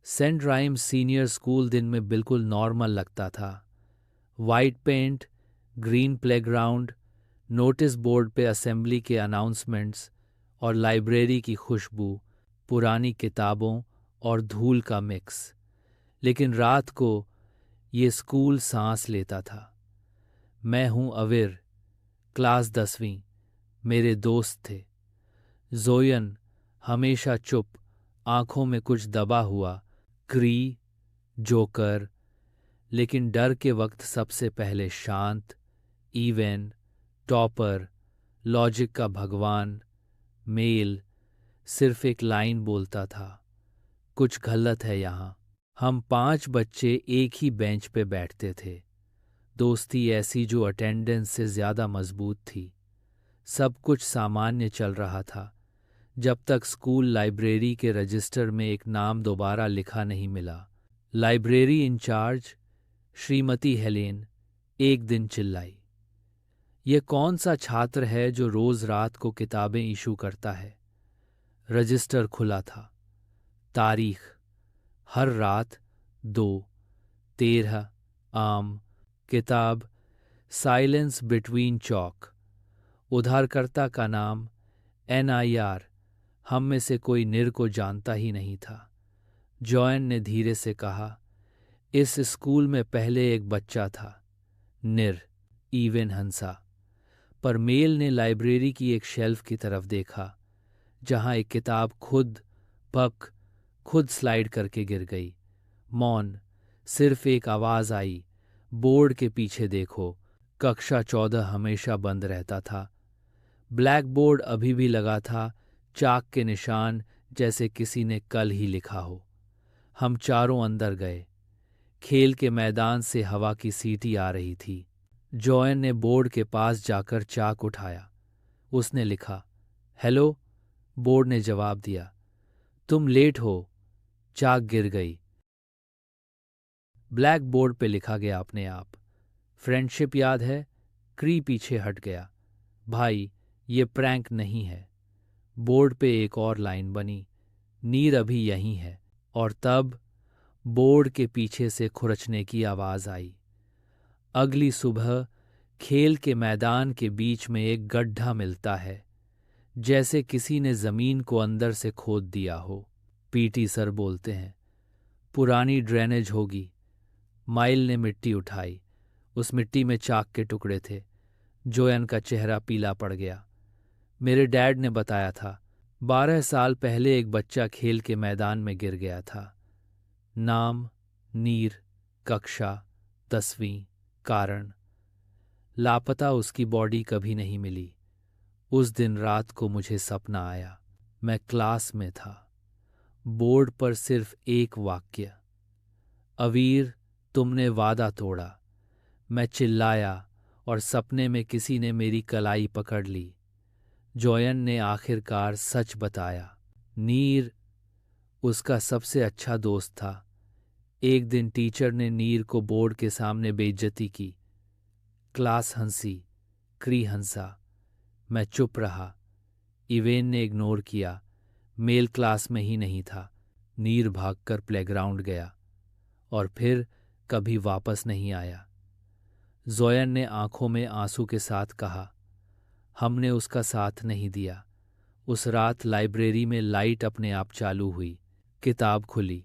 Saint rhyme senior school दिन में बिल्कुल नॉर्मल लगता था। White paint, green playground, notice board पे असेंबली के अनाउंसमेंट्स और लाइब्रेरी की खुशबू, पुरानी किताबों और धूल का मिक्स। लेकिन रात को ये स्कूल सांस लेता था। मैं हूँ अविर, क्लास 10वीं। मेरे दोस्त थे। जोयन, हमेशा चुप, आंखों में कुछ दबा हुआ, क्री, जोकर, लेकिन डर के वक्त सबसे पहले शांत, इवेन, टॉपर, लॉजिक का भगवान। मेल सिर्फ एक लाइन बोलता था, कुछ गलत है यहाँ। हम 5 बच्चे एक ही बेंच पे बैठते थे। दोस्ती ऐसी जो अटेंडेंस से ज्यादा मजबूत थी। सब कुछ सामान्य चल रहा था जब तक स्कूल लाइब्रेरी के रजिस्टर में एक नाम दोबारा लिखा नहीं मिला। लाइब्रेरी इंचार्ज श्रीमती हेलेन एक दिन चिल्लाई, ये कौन सा छात्र है जो रोज रात को किताबें इशू करता है? रजिस्टर खुला था। तारीख, हर रात 2/13 आम। किताब साइलेंस बिटवीन चॉक। उधारकर्ता का नाम NIR। हम में से कोई निर को जानता ही नहीं था। जॉयन ने धीरे से कहा, इस स्कूल में पहले एक बच्चा था, निर, इवेन हंसा। पर मेल ने लाइब्रेरी की एक शेल्फ की तरफ देखा जहां एक किताब खुद स्लाइड करके गिर गई। मौन, सिर्फ एक आवाज आई, बोर्ड के पीछे देखो। कक्षा 14 हमेशा बंद रहता था। ब्लैक बोर्ड अभी भी लगा था, चाक के निशान जैसे किसी ने कल ही लिखा हो। हम चारों अंदर गए। खेल के मैदान से हवा की सीटी आ रही थी। जॉयन ने बोर्ड के पास जाकर चाक उठाया। उसने लिखा, हेलो। बोर्ड ने जवाब दिया, तुम लेट हो। चाक गिर गई। ब्लैक बोर्ड पे लिखा गया अपने आप, फ्रेंडशिप याद है? क्री पीछे हट गया। भाई, ये प्रैंक नहीं है। बोर्ड पे एक और लाइन बनी, नीर अभी यहीं है। और तब बोर्ड के पीछे से खुरचने की आवाज आई। अगली सुबह खेल के मैदान के बीच में एक गड्ढा मिलता है, जैसे किसी ने जमीन को अंदर से खोद दिया हो। पीटी सर बोलते हैं, पुरानी ड्रेनेज होगी। माइल ने मिट्टी उठाई। उस मिट्टी में चाक के टुकड़े थे। जोयन का चेहरा पीला पड़ गया। मेरे डैड ने बताया था, 12 साल पहले एक बच्चा खेल के मैदान में गिर गया था। नाम नीर, कक्षा 10वीं, कारण लापता। उसकी बॉडी कभी नहीं मिली। उस दिन रात को मुझे सपना आया, मैं क्लास में था। बोर्ड पर सिर्फ एक वाक्य, अवीर, तुमने वादा तोड़ा। मैं चिल्लाया और सपने में किसी ने मेरी कलाई पकड़ ली। जॉयन ने आखिरकार सच बताया। नीर उसका सबसे अच्छा दोस्त था। एक दिन टीचर ने नीर को बोर्ड के सामने बेइज्जती की। क्लास हंसी, क्री हंसा। मैं चुप रहा। इवेन ने इग्नोर किया। मेल क्लास में ही नहीं था। नीर भागकर प्लेग्राउंड गया और फिर कभी वापस नहीं आया। जोयन ने आंखों में आंसू के साथ कहा, हमने उसका साथ नहीं दिया। उस रात लाइब्रेरी में लाइट अपने आप चालू हुई। किताब खुली।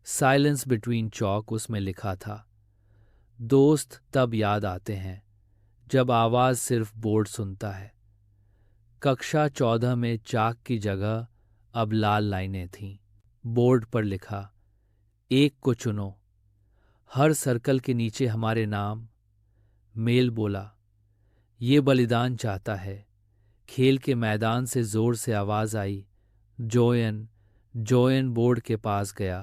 साइलेंस बिटवीन चॉक उसमें लिखा था। दोस्त तब याद आते हैं जब आवाज सिर्फ बोर्ड सुनता है। कक्षा 14 में चाक की जगह अब लाल लाइनें थीं। बोर्ड पर लिखा, एक को चुनो। हर सर्कल के नीचे हमारे नाम। मेल बोला, ये बलिदान चाहता है। खेल के मैदान से जोर से आवाज आई, जोयन। जोयन बोर्ड के पास गया।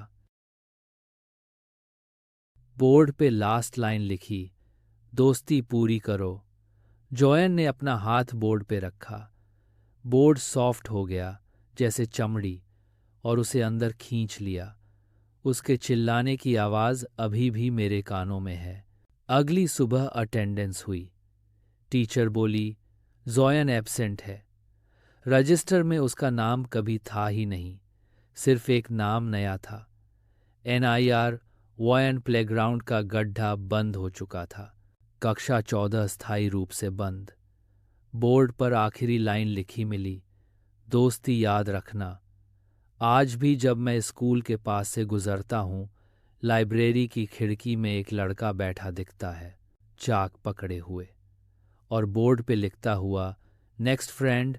बोर्ड पे लास्ट लाइन लिखी, दोस्ती पूरी करो। जोयन ने अपना हाथ बोर्ड पे रखा। बोर्ड सॉफ्ट हो गया जैसे चमड़ी और उसे अंदर खींच लिया। उसके चिल्लाने की आवाज अभी भी मेरे कानों में है। अगली सुबह अटेंडेंस हुई। टीचर बोली, जोयन एब्सेंट है। रजिस्टर में उसका नाम कभी था ही नहीं। सिर्फ एक नाम नया था, NIR वॉयन प्लेग्राउंड का गड्ढा बंद हो चुका था। कक्षा 14 स्थायी रूप से बंद। बोर्ड पर आखिरी लाइन लिखी मिली, दोस्ती याद रखना। आज भी जब मैं स्कूल के पास से गुजरता हूँ, लाइब्रेरी की खिड़की में एक लड़का बैठा दिखता है, चाक पकड़े हुए, और बोर्ड पे लिखता हुआ, नेक्स्ट फ्रेंड।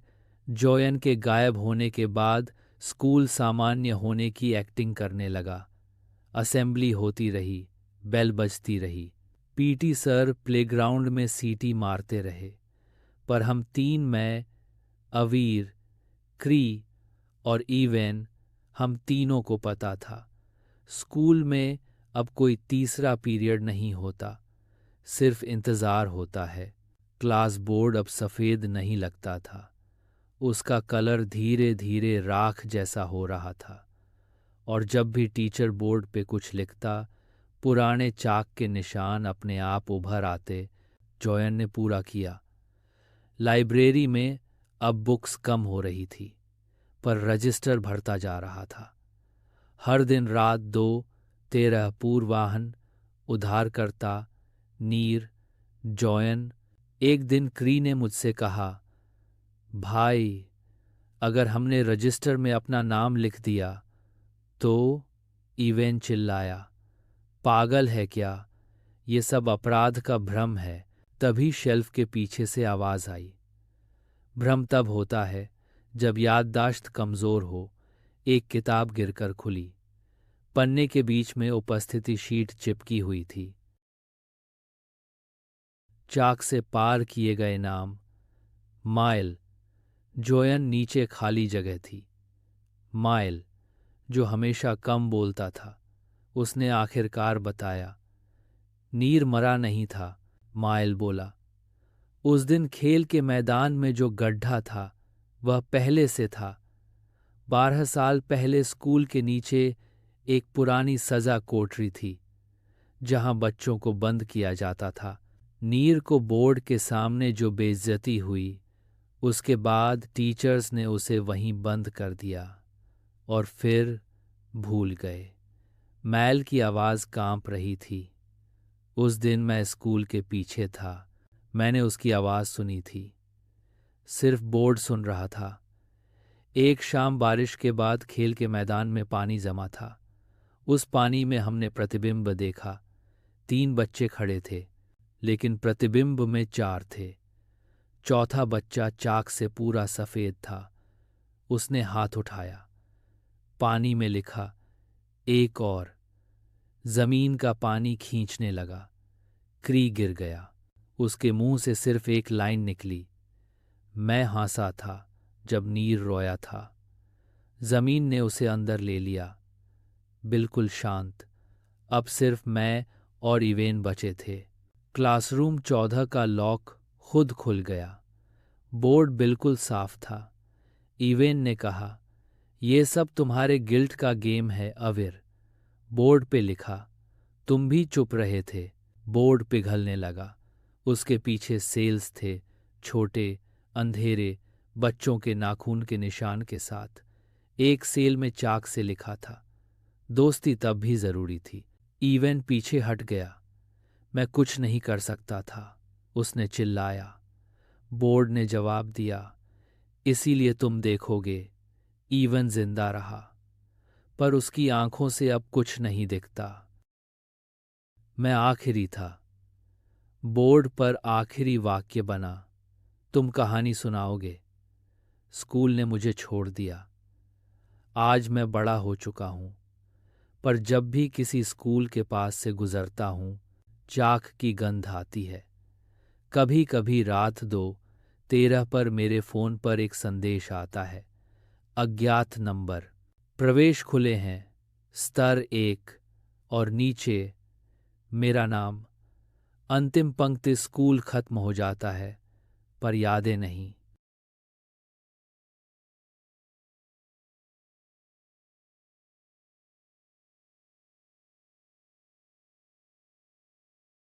जोयन के गायब होने के बाद स्कूल सामान्य होने की एक्टिंग करने लगा। असेंबली होती रही, बेल बजती रही, PT सर प्लेग्राउंड में सीटी मारते रहे, पर हम तीन, मैं, अवीर, क्री और इवेन, हम तीनों को पता था स्कूल में अब कोई तीसरा पीरियड नहीं होता, सिर्फ इंतज़ार होता है। क्लास बोर्ड अब सफ़ेद नहीं लगता था, उसका कलर धीरे धीरे राख जैसा हो रहा था, और जब भी टीचर बोर्ड पे कुछ लिखता, पुराने चाक के निशान अपने आप उभर आते। जॉयन ने पूरा किया। लाइब्रेरी में अब बुक्स कम हो रही थी, पर रजिस्टर भरता जा रहा था। हर दिन रात 2:13 पूर्वाहन, उधारकर्ता, नीर, जॉयन। एक दिन क्री ने मुझसे कहा, भाई, अगर हमने रजिस्टर में अपना नाम लिख दिया तो? इवेन चिल्लाया, पागल है क्या? ये सब अपराध का भ्रम है। तभी शेल्फ के पीछे से आवाज आई, भ्रम तब होता है जब याददाश्त कमजोर हो। एक किताब गिरकर खुली। पन्ने के बीच में उपस्थिति शीट चिपकी हुई थी। चाक से पार किए गए नाम, माइल। जोयन नीचे खाली जगह थी। माइल, जो हमेशा कम बोलता था, उसने आखिरकार बताया, नीर मरा नहीं था। माइल बोला, उस दिन खेल के मैदान में जो गड्ढा था वह पहले से था। 12 साल पहले स्कूल के नीचे एक पुरानी सजा कोठरी थी जहां बच्चों को बंद किया जाता था। नीर को बोर्ड के सामने जो बेइज्जती हुई, उसके बाद टीचर्स ने उसे वहीं बंद कर दिया और फिर भूल गए। मैल की आवाज़ कांप रही थी। उस दिन मैं स्कूल के पीछे था। मैंने उसकी आवाज़ सुनी थी, सिर्फ बोर्ड सुन रहा था। एक शाम बारिश के बाद खेल के मैदान में पानी जमा था। उस पानी में हमने प्रतिबिंब देखा। 3 बच्चे खड़े थे, लेकिन प्रतिबिंब में 4 थे। चौथा बच्चा चाक से पूरा सफ़ेद था। उसने हाथ उठाया। पानी में लिखा, एक और। जमीन का पानी खींचने लगा। क्री गिर गया। उसके मुंह से सिर्फ एक लाइन निकली, मैं हंसा था जब नीर रोया था। जमीन ने उसे अंदर ले लिया, बिल्कुल शांत। अब सिर्फ मैं और इवेन बचे थे। क्लासरूम 14 का लॉक खुद खुल गया। बोर्ड बिल्कुल साफ था। इवेन ने कहा, ये सब तुम्हारे गिल्ट का गेम है अविर। बोर्ड पे लिखा, तुम भी चुप रहे थे। बोर्ड पिघलने लगा। उसके पीछे सेल्स थे, छोटे, अंधेरे, बच्चों के नाखून के निशान के साथ। एक सेल में चाक से लिखा था, दोस्ती तब भी जरूरी थी। इवेन पीछे हट गया। मैं कुछ नहीं कर सकता था। उसने चिल्लाया। बोर्ड ने जवाब दिया, इसीलिए तुम देखोगे। इवन जिंदा रहा, पर उसकी आंखों से अब कुछ नहीं दिखता। मैं आखिरी था। बोर्ड पर आखिरी वाक्य बना, तुम कहानी सुनाओगे। स्कूल ने मुझे छोड़ दिया। आज मैं बड़ा हो चुका हूं, पर जब भी किसी स्कूल के पास से गुजरता हूं, चाक की गंध आती है। कभी कभी रात 2:13 पर मेरे फोन पर एक संदेश आता है, अज्ञात नंबर, प्रवेश खुले हैं, स्तर 1, और नीचे मेरा नाम। अंतिम पंक्ति, स्कूल खत्म हो जाता है, पर यादें नहीं।